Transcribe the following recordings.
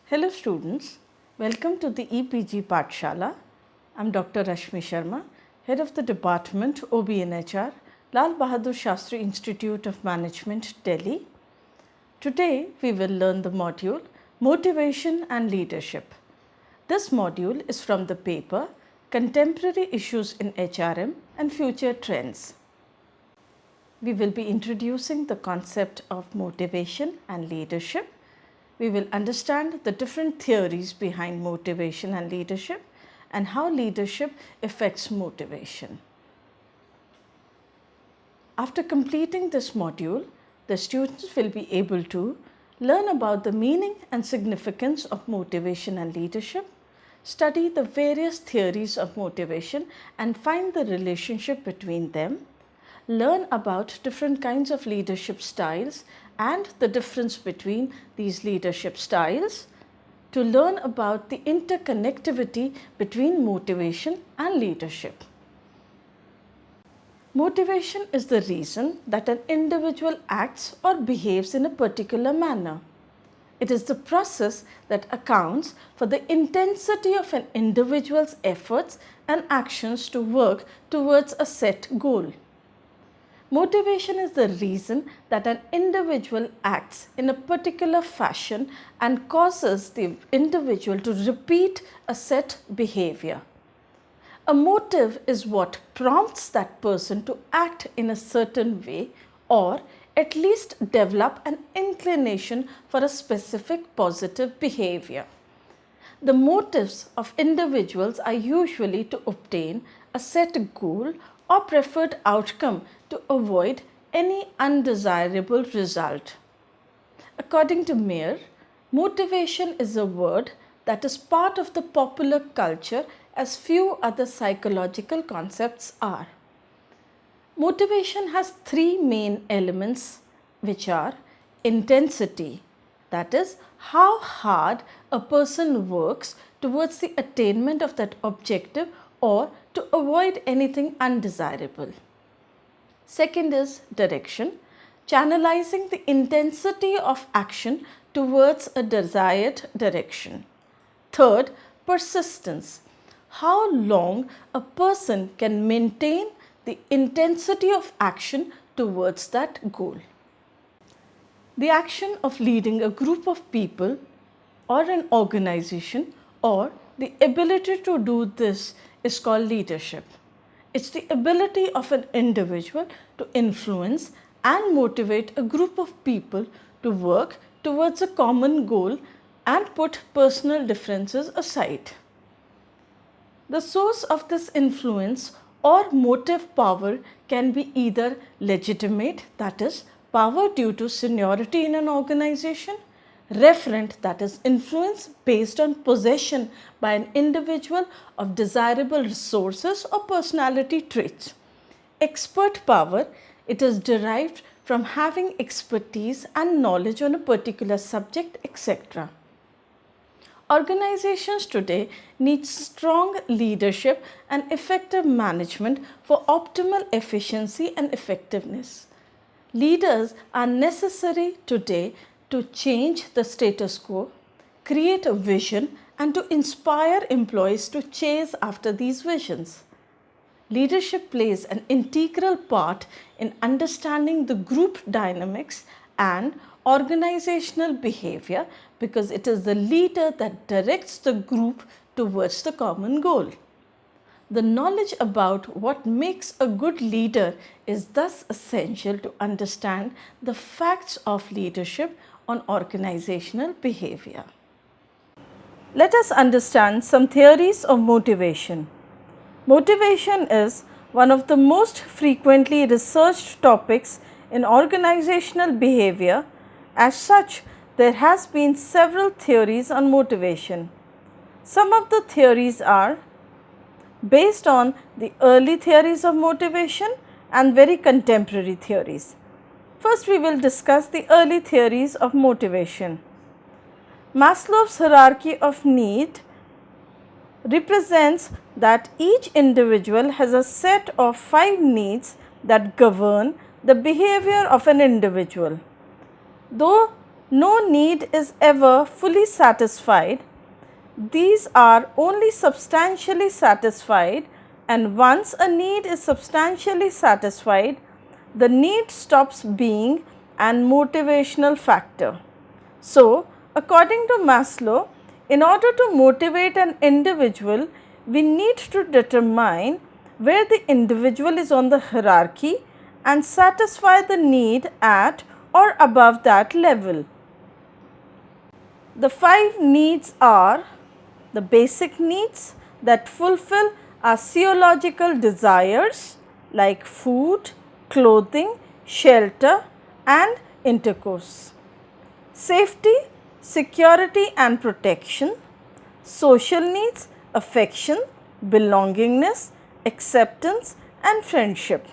Hello students, welcome to the EPG Pathshala. I am Dr. Rashmi Sharma, Head of the Department OBNHR, Lal Bahadur Shastri Institute of Management, Delhi. Today we will learn the module Motivation and Leadership. This module is from the paper Contemporary Issues in HRM and Future Trends. We will be introducing the concept of motivation and leadership. We will understand the different theories behind motivation and leadership and how leadership affects motivation. After completing this module, the students will be able to learn about the meaning and significance of motivation and leadership, study the various theories of motivation and find the relationship between them, learn about different kinds of leadership styles and the difference between these leadership styles, to learn about the interconnectivity between motivation and leadership. Motivation is the reason that an individual acts or behaves in a particular manner. It is the process that accounts for the intensity of an individual's efforts and actions to work towards a set goal. Motivation is the reason that an individual acts in a particular fashion and causes the individual to repeat a set behavior. A motive is what prompts that person to act in a certain way or at least develop an inclination for a specific positive behavior. The motives of individuals are usually to obtain a set goal or preferred outcome to avoid any undesirable result. According to Mayer, motivation is a word that is part of the popular culture as few other psychological concepts are. Motivation has three main elements, which are intensity, that is, how hard a person works towards the attainment of that objective or to avoid anything undesirable. Second is direction, channelizing the intensity of action towards a desired direction. Third, persistence, how long a person can maintain the intensity of action towards that goal. The action of leading a group of people or an organization or the ability to do this is called leadership. It's the ability of an individual to influence and motivate a group of people to work towards a common goal and put personal differences aside. The source of this influence or motive power can be either legitimate, that is, power due to seniority in an organization, referent, that is, influence based on possession by an individual of desirable resources or personality traits. Expert power, it is derived from having expertise and knowledge on a particular subject, etc. Organizations today need strong leadership and effective management for optimal efficiency and effectiveness. Leaders are necessary today to change the status quo, create a vision, and to inspire employees to chase after these visions. Leadership plays an integral part in understanding the group dynamics and organizational behavior because it is the leader that directs the group towards the common goal. The knowledge about what makes a good leader is thus essential to understand the facts of leadership on organizational behavior. Let us understand some theories of motivation. Motivation is one of the most frequently researched topics in organizational behavior. As such, there has been several theories on motivation. Some of the theories are based on the early theories of motivation and very contemporary theories. First, we will discuss the early theories of motivation. Maslow's hierarchy of need represents that each individual has a set of 5 needs that govern the behavior of an individual. Though No need is ever fully satisfied. These are only substantially satisfied, and once a need is substantially satisfied, the need stops being an motivational factor. So, according to Maslow, in order to motivate an individual, we need to determine where the individual is on the hierarchy and satisfy the need at or above that level. The 5 needs are the basic needs that fulfill our physiological desires like food, clothing, shelter and intercourse. Safety, security and protection. Social needs, affection, belongingness, acceptance and friendship.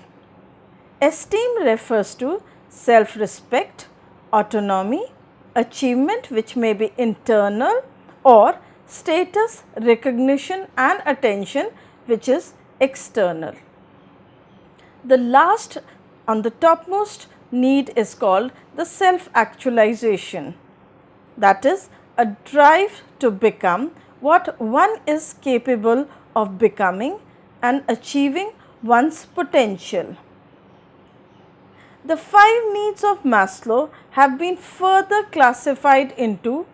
Esteem refers to self-respect, autonomy, achievement which may be internal, or status, recognition and attention which is external. The last on the topmost need is called the self-actualization, that is a drive to become what one is capable of becoming and achieving one's potential. The 5 needs of Maslow have been further classified into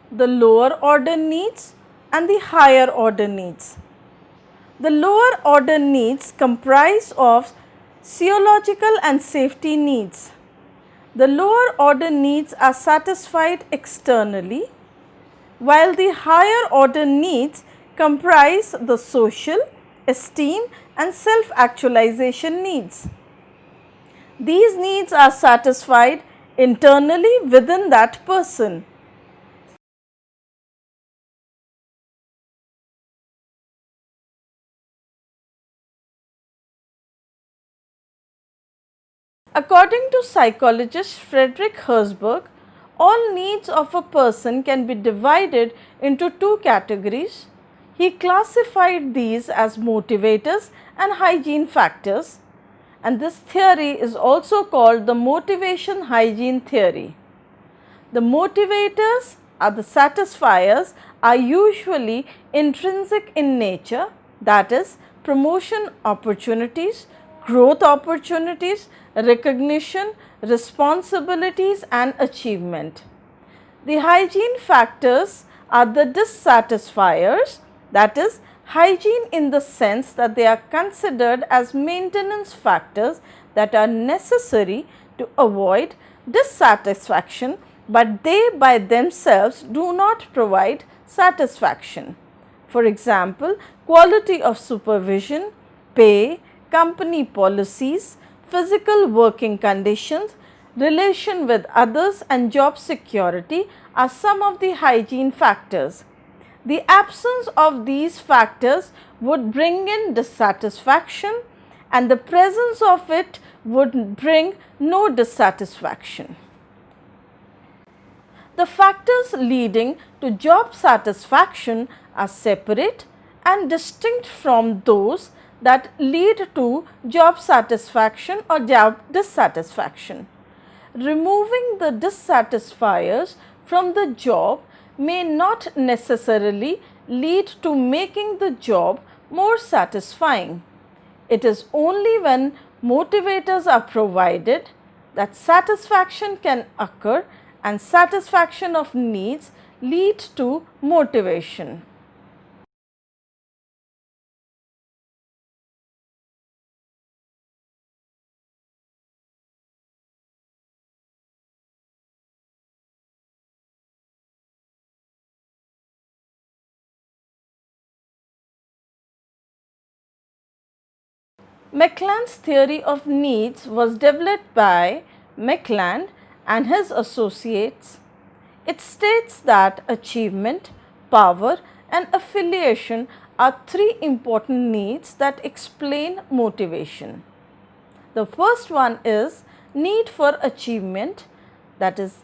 the lower order needs and the higher order needs. The lower order needs comprise of physiological and safety needs. The lower order needs are satisfied externally, while the higher order needs comprise the social, esteem and self-actualization needs. These needs are satisfied internally within that person. According to psychologist Frederick Herzberg, all needs of a person can be divided into 2 categories. He classified these as motivators and hygiene factors, and this theory is also called the motivation hygiene theory. The motivators or the satisfiers are usually intrinsic in nature, that is promotion opportunities, growth opportunities, recognition, responsibilities and achievement. The hygiene factors are the dissatisfiers, that is hygiene in the sense that they are considered as maintenance factors that are necessary to avoid dissatisfaction, but they by themselves do not provide satisfaction. For example, quality of supervision, pay, company policies, physical working conditions, relation with others and job security are some of the hygiene factors. The absence of these factors would bring in dissatisfaction, and the presence of it would bring no dissatisfaction. The factors leading to job satisfaction are separate and distinct from those that lead to job satisfaction or job dissatisfaction. Removing the dissatisfiers from the job may not necessarily lead to making the job more satisfying. It is only when motivators are provided that satisfaction can occur, and satisfaction of needs lead to motivation. McClelland's theory of needs was developed by McClelland and his associates. It states that achievement, power and affiliation are 3 important needs that explain motivation. The first one is need for achievement, that is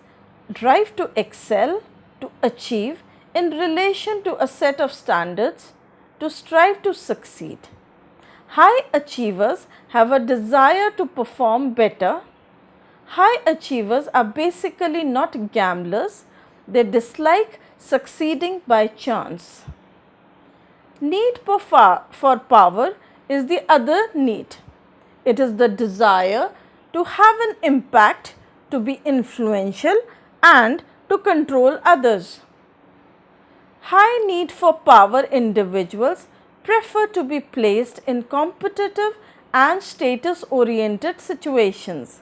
drive to excel, to achieve in relation to a set of standards, to strive to succeed. High achievers have a desire to perform better. High achievers are basically not gamblers, they dislike succeeding by chance. Need for power is the other need. It is the desire to have an impact, to be influential and to control others. High need for power individuals prefer to be placed in competitive and status oriented situations.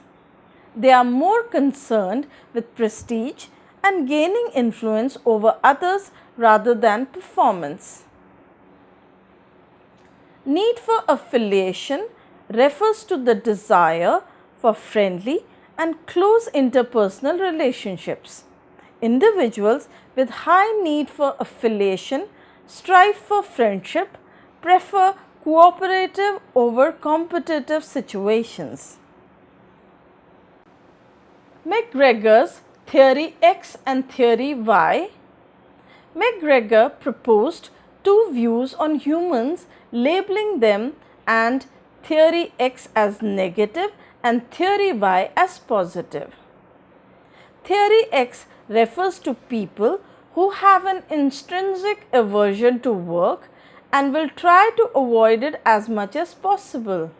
They are more concerned with prestige and gaining influence over others rather than performance. Need for affiliation refers to the desire for friendly and close interpersonal relationships. Individuals with high need for affiliation strive for friendship, prefer cooperative over competitive situations. McGregor's Theory X and Theory Y. McGregor proposed two views on humans, labeling them and Theory X as negative and Theory Y as positive. Theory X refers to people who have an intrinsic aversion to work and will try to avoid it as much as possible.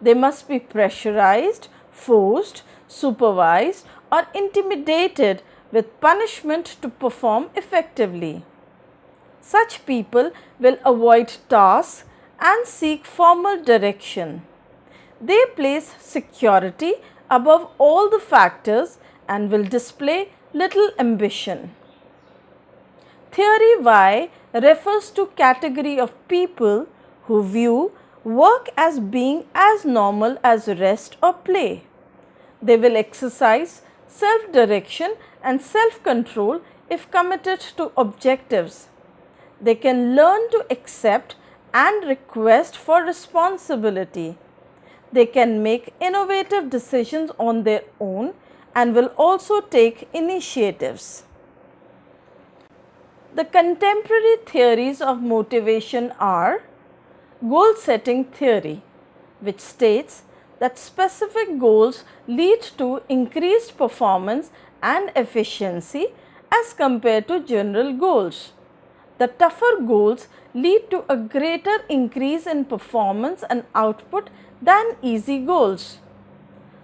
They must be pressurized, forced, supervised or intimidated with punishment to perform effectively. Such people will avoid tasks and seek formal direction. They place security above all the factors and will display little ambition. Theory Y refers to category of people who view work as being as normal as rest or play. They will exercise self-direction and self-control if committed to objectives. They can learn to accept and request for responsibility. They can make innovative decisions on their own and will also take initiatives. The contemporary theories of motivation are goal setting theory, which states that specific goals lead to increased performance and efficiency as compared to general goals. The tougher goals lead to a greater increase in performance and output than easy goals.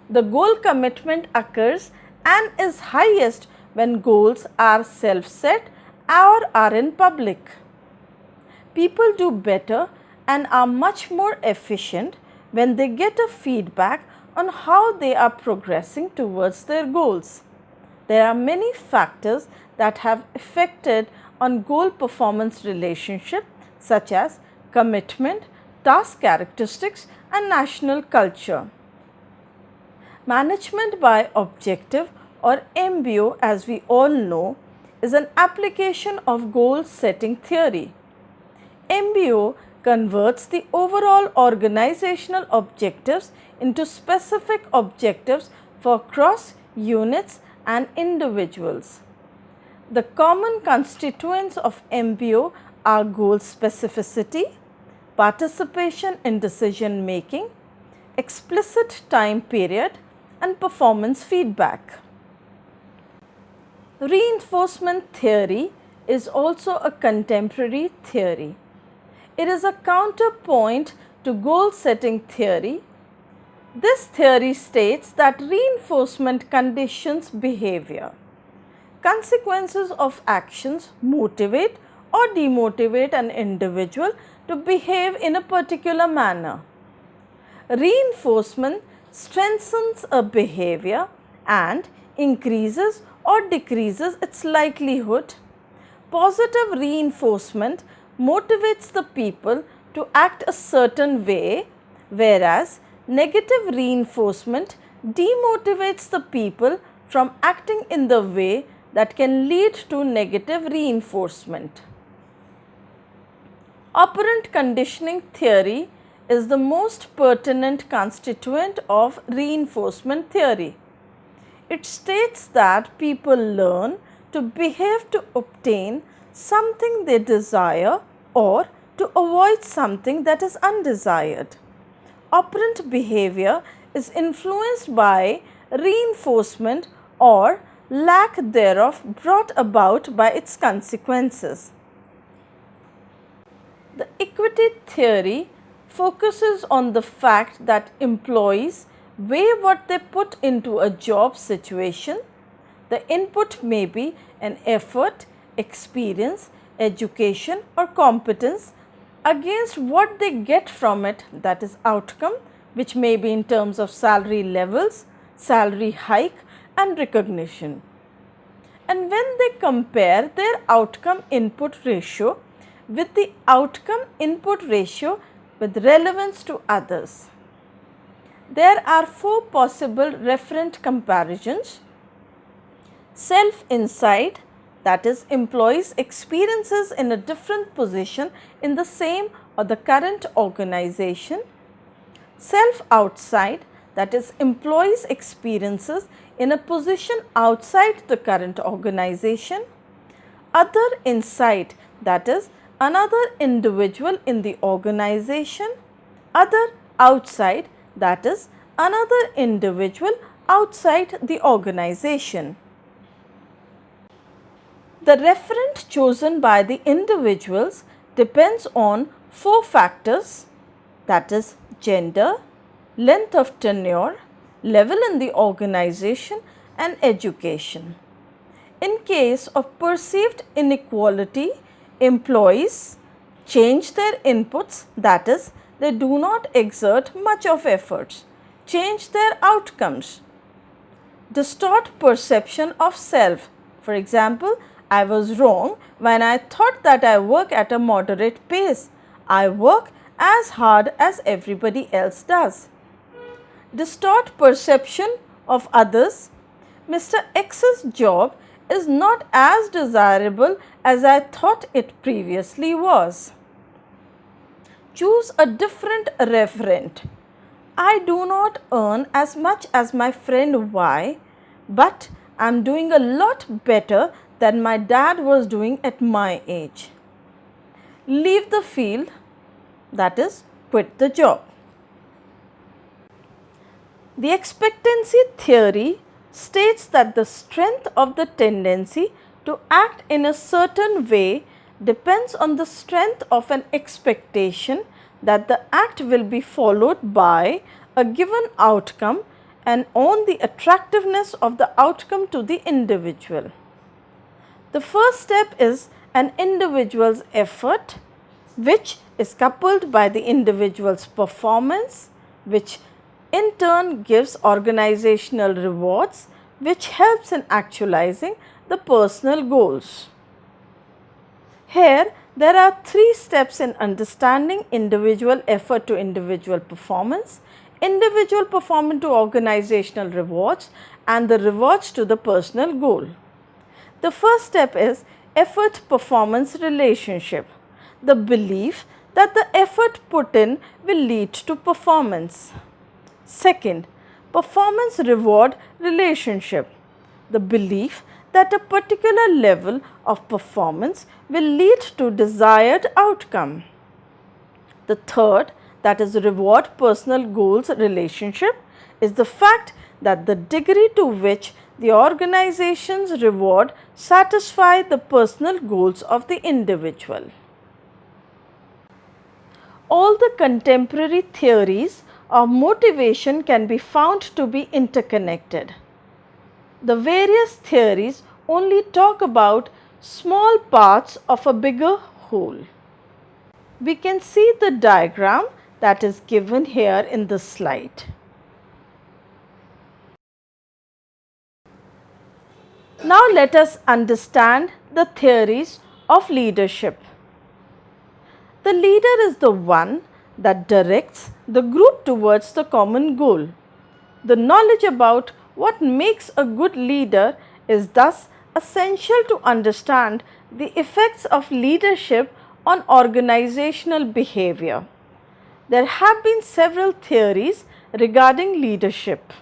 The goal commitment occurs and is highest when goals are self-set or are in public. People do better and are much more efficient when they get a feedback on how they are progressing towards their goals. There are many factors that have affected on goal performance relationship such as commitment, task characteristics and national culture. Management by objective or MBO, as we all know, is an application of goal setting theory. MBO converts the overall organizational objectives into specific objectives for cross units and individuals. The common constituents of MBO are goal specificity, participation in decision making, explicit time period and performance feedback. Reinforcement theory is also a contemporary theory. It is a counterpoint to goal setting theory. This theory states that reinforcement conditions behavior. Consequences of actions motivate or demotivate an individual to behave in a particular manner. Reinforcement strengthens a behavior and increases or decreases its likelihood. Positive reinforcement motivates the people to act a certain way, whereas negative reinforcement demotivates the people from acting in the way that can lead to negative reinforcement. Operant conditioning theory is the most pertinent constituent of reinforcement theory. It states that people learn to behave to obtain something they desire or to avoid something that is undesired. Operant behavior is influenced by reinforcement or lack thereof brought about by its consequences. The equity theory focuses on the fact that employees weigh what they put into a job situation. The input may be an effort, experience, education or competence against what they get from it, that is outcome, which may be in terms of salary levels, salary hike and recognition. And when they compare their outcome input ratio with the outcome input ratio with relevance to others, there are 4 possible referent comparisons. Self-inside, that is employees' experiences in a different position in the same or the current organization. Self-outside, that is employees' experiences in a position outside the current organization. Other inside, that is another individual in the organization. Other outside, that is another individual outside the organization. The referent chosen by the individuals depends on 4 factors, that is gender, length of tenure, level in the organization and education. In case of perceived inequality, employees change their inputs, that is they do not exert much of efforts, change their outcomes, distort perception of self. For example, I was wrong when I thought that I work at a moderate pace. I work as hard as everybody else does. Distort perception of others. Mr. X's job is not as desirable as I thought it previously was. Choose a different referent. I do not earn as much as my friend Y, but I am doing a lot better than my dad was doing at my age. Leave the field, that is quit the job. The expectancy theory states that the strength of the tendency to act in a certain way depends on the strength of an expectation that the act will be followed by a given outcome and on the attractiveness of the outcome to the individual. The first step is an individual's effort, which is coupled by the individual's performance, which in turn gives organizational rewards, which helps in actualizing the personal goals. Here, there are 3 steps in understanding individual effort to individual performance, individual performance to organizational rewards, and the rewards to the personal goal. The first step is effort performance relationship, the belief that the effort put in will lead to performance. Second, performance reward relationship, the belief that a particular level of performance will lead to desired outcome. The third, that is reward personal goals relationship, is the fact that the degree to which the organization's reward satisfy the personal goals of the individual. All the contemporary theories of motivation can be found to be interconnected. The various theories only talk about small parts of a bigger whole. We can see the diagram that is given here in the slide. Now let us understand the theories of leadership. The leader is the one that directs the group towards the common goal. The knowledge about what makes a good leader is thus essential to understand the effects of leadership on organizational behavior. There have been several theories regarding leadership.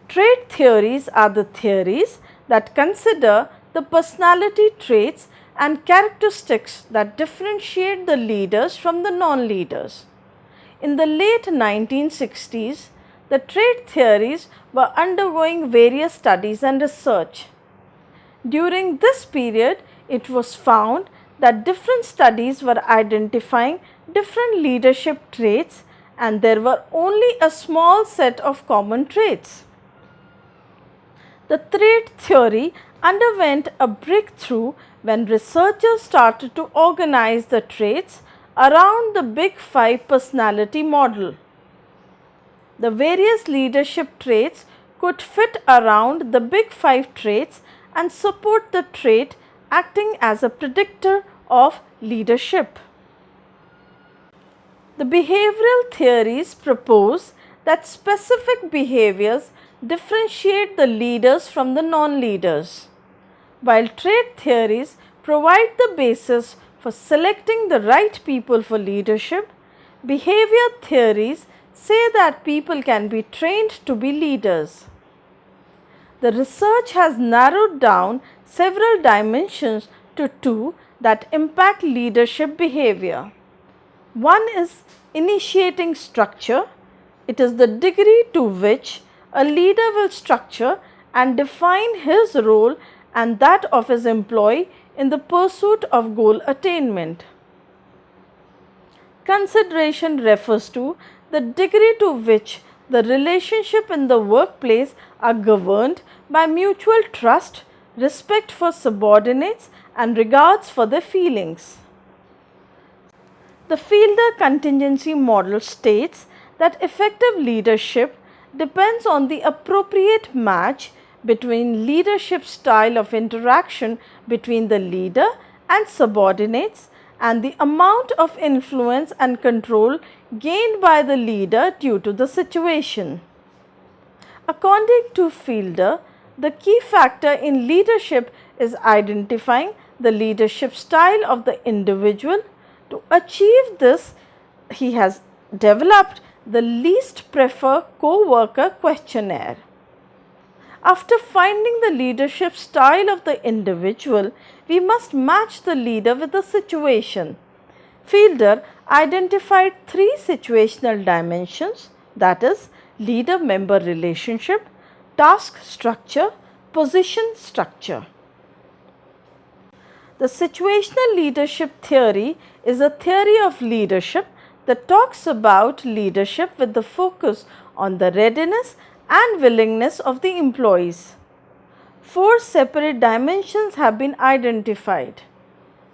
Trait theories are the theories that consider the personality traits and characteristics that differentiate the leaders from the non-leaders. In the late 1960s, the trait theories were undergoing various studies and research. During this period, it was found that different studies were identifying different leadership traits and there were only a small set of common traits. The trait theory underwent a breakthrough when researchers started to organize the traits around the Big Five personality model. The various leadership traits could fit around the Big Five traits and support the trait acting as a predictor of leadership. The behavioral theories propose that specific behaviors differentiate the leaders from the non-leaders, while trait theories provide the basis for selecting the right people for leadership. Behavior theories say that people can be trained to be leaders. The research has narrowed down several dimensions to two that impact leadership behavior. One is initiating structure. It is the degree to which a leader will structure and define his role and that of his employee in the pursuit of goal attainment. Consideration refers to the degree to which the relationship in the workplace are governed by mutual trust, respect for subordinates and regards for their feelings. The Fielder contingency model states that effective leadership depends on the appropriate match between leadership style of interaction between the leader and subordinates and the amount of influence and control gained by the leader due to the situation. According to Fielder, the key factor in leadership is identifying the leadership style of the individual. To achieve this, he has developed the least prefer co-worker questionnaire. After finding the leadership style of the individual, we must match the leader with the situation. Fielder identified three situational dimensions, that is, leader-member relationship, task structure, position structure. The situational leadership theory is a theory of leadership that talks about leadership with the focus on the readiness and willingness of the employees. Four separate dimensions have been identified.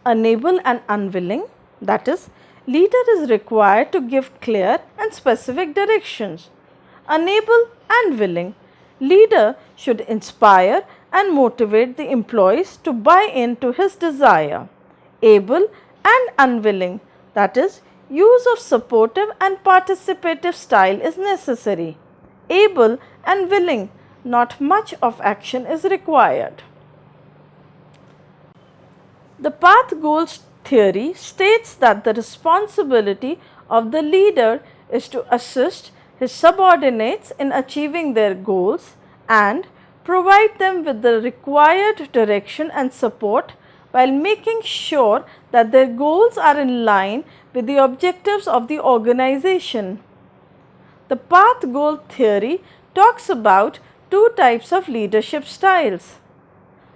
Unable and unwilling, that is, leader is required to give clear and specific directions. Unable and willing, leader should inspire and motivate the employees to buy into his desire. Able and unwilling, that is, use of supportive and participative style is necessary. Able and willing, not much of action is required. The path goals theory states that the responsibility of the leader is to assist his subordinates in achieving their goals and provide them with the required direction and support while making sure that their goals are in line with the objectives of the organization. The path goal theory talks about two types of leadership styles.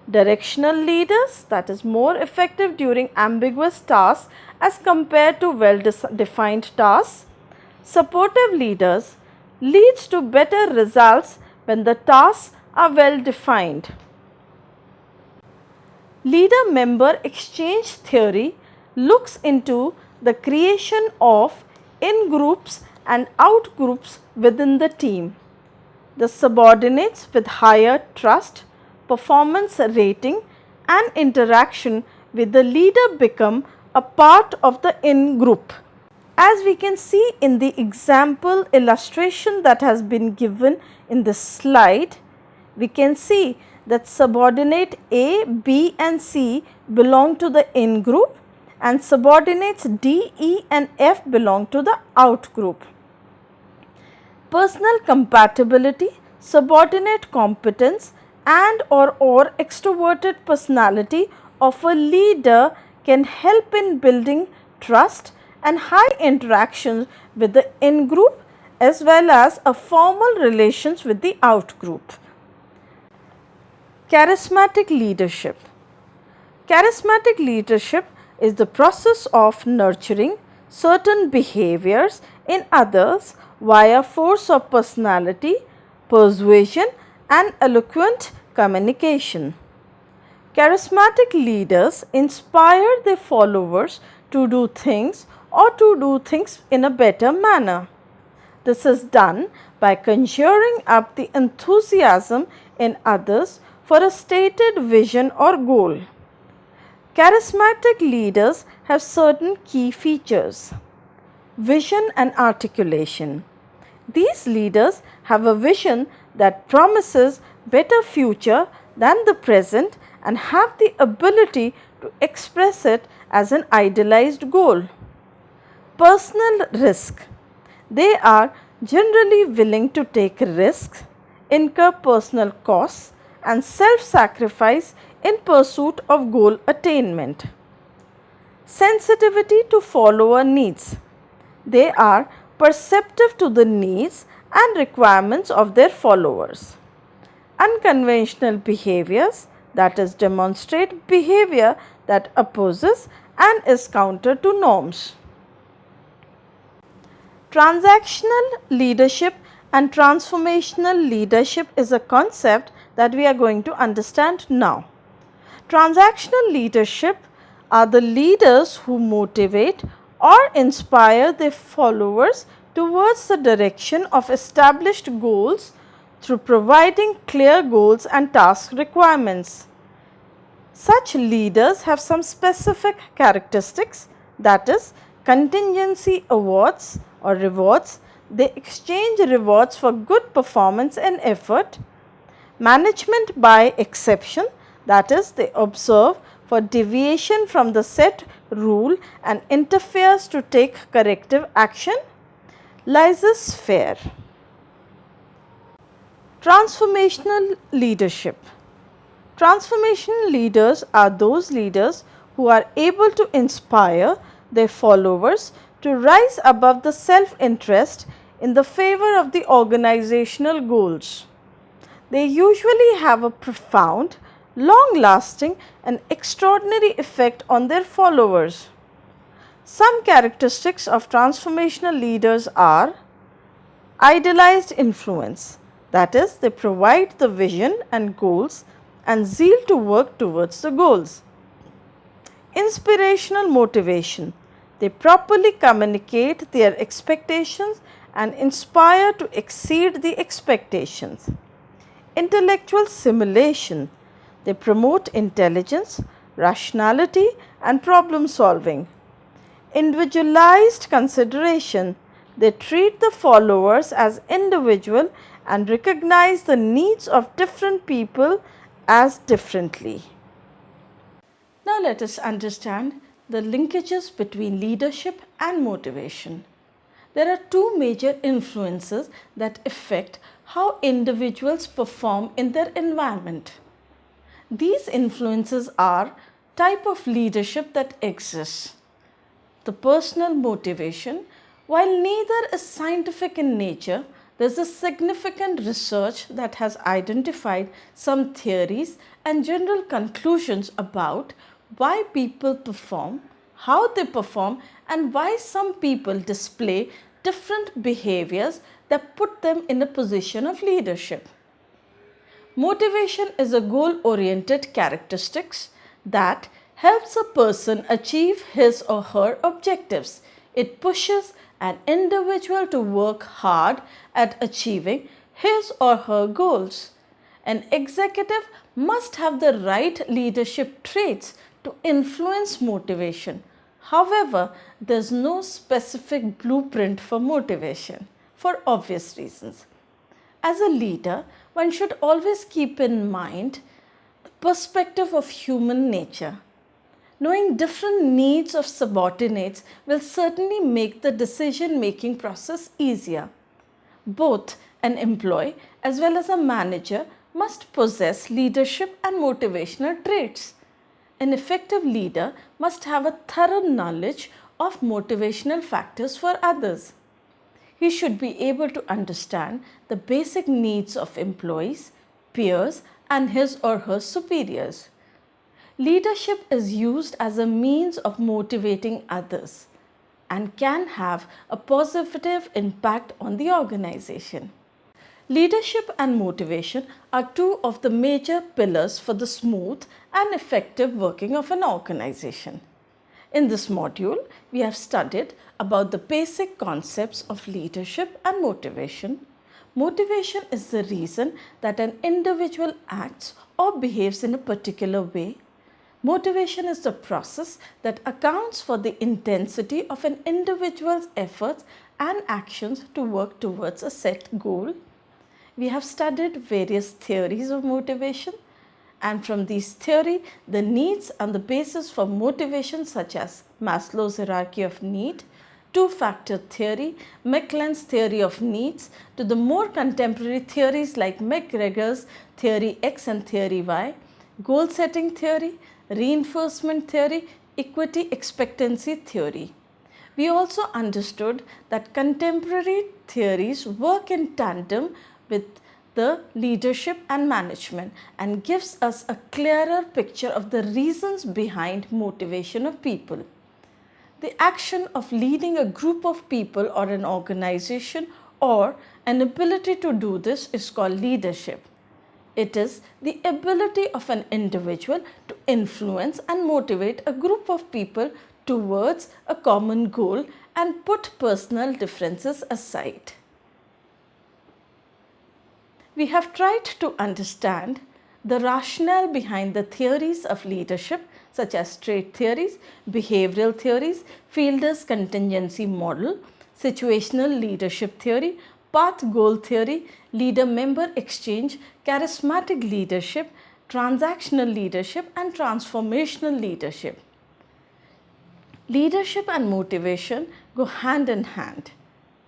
Directional leaders, that is more effective during ambiguous tasks as compared to well-defined tasks. Supportive leaders leads to better results when the tasks are well defined. Leader-member exchange theory looks into the creation of in-groups and out-groups within the team. The subordinates with higher trust, performance rating and interaction with the leader become a part of the in-group. As we can see in the example illustration that has been given in this slide, we can see that subordinate A, B and C belong to the in group and subordinates D, E and F belong to the out group. Personal compatibility, subordinate competence and or extroverted personality of a leader can help in building trust and high interactions with the in-group as well as a formal relations with the outgroup. Charismatic leadership. Charismatic leadership is the process of nurturing certain behaviors in others via force of personality, persuasion and eloquent communication. Charismatic leaders inspire their followers to do things or to do things in a better manner. This is done by conjuring up the enthusiasm in others for a stated vision or goal. Charismatic leaders have certain key features. Vision and articulation. These leaders have a vision that promises better future than the present and have the ability to express it as an idealized goal. Personal risk. They are generally willing to take risks, incur personal costs and self-sacrifice in pursuit of goal attainment. Sensitivity to follower needs. They are perceptive to the needs and requirements of their followers. Unconventional behaviors, that is, demonstrate behavior that opposes and is counter to norms. Transactional leadership and transformational leadership is a concept that we are going to understand now. Transactional leadership are the leaders who motivate or inspire their followers towards the direction of established goals through providing clear goals and task requirements. Such leaders have some specific characteristics, that is, contingency awards or rewards. They exchange rewards for good performance and effort. Management by exception, that is, they observe for deviation from the set rule and interferes to take corrective action. Laissez-faire. Transformational leadership. Transformational leaders are those leaders who are able to inspire their followers to rise above the self-interest in the favor of the organizational goals. They usually have a profound, long-lasting and extraordinary effect on their followers. Some characteristics of transformational leaders are idealized influence, that is, they provide the vision and goals and zeal to work towards the goals. Inspirational motivation, they properly communicate their expectations and inspire to exceed the expectations. Intellectual simulation, they promote intelligence, rationality and problem solving. Individualized consideration, they treat the followers as individual and recognize the needs of different people as differently. Now let us understand the linkages between leadership and motivation. There are two major influences that affect how individuals perform in their environment. These influences are type of leadership that exists. The personal motivation, while neither is scientific in nature, there is a significant research that has identified some theories and general conclusions about why people perform, how they perform, and why some people display different behaviors that put them in a position of leadership. Motivation is a goal-oriented characteristics that helps a person achieve his or her objectives. It pushes an individual to work hard at achieving his or her goals. An executive must have the right leadership traits to influence motivation. However, there is no specific blueprint for motivation for obvious reasons. As a leader, one should always keep in mind the perspective of human nature. Knowing different needs of subordinates will certainly make the decision-making process easier. Both an employee as well as a manager must possess leadership and motivational traits. An effective leader must have a thorough knowledge of motivational factors for others. He should be able to understand the basic needs of employees, peers, and his or her superiors. Leadership is used as a means of motivating others and can have a positive impact on the organization. Leadership and motivation are two of the major pillars for the smooth and effective working of an organization. In this module, we have studied about the basic concepts of leadership and motivation. Motivation is the reason that an individual acts or behaves in a particular way. Motivation is the process that accounts for the intensity of an individual's efforts and actions to work towards a set goal. We have studied various theories of motivation, and from these theories, the needs and the basis for motivation such as Maslow's hierarchy of need, two-factor theory, McLean's theory of needs, to the more contemporary theories like McGregor's theory X and theory Y, goal-setting theory, reinforcement theory, equity expectancy theory. We also understood that contemporary theories work in tandem with the leadership and management and gives us a clearer picture of the reasons behind motivation of people. The action of leading a group of people or an organization or an ability to do this is called leadership. It is the ability of an individual to influence and motivate a group of people towards a common goal and put personal differences aside. We have tried to understand the rationale behind the theories of leadership such as trait theories, behavioral theories, Fielder's contingency model, situational leadership theory, path goal theory, leader-member exchange, charismatic leadership, transactional leadership, and transformational leadership. Leadership and motivation go hand in hand.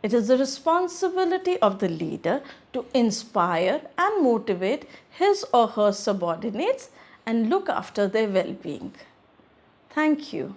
It is the responsibility of the leader to inspire and motivate his or her subordinates and look after their well-being. Thank you.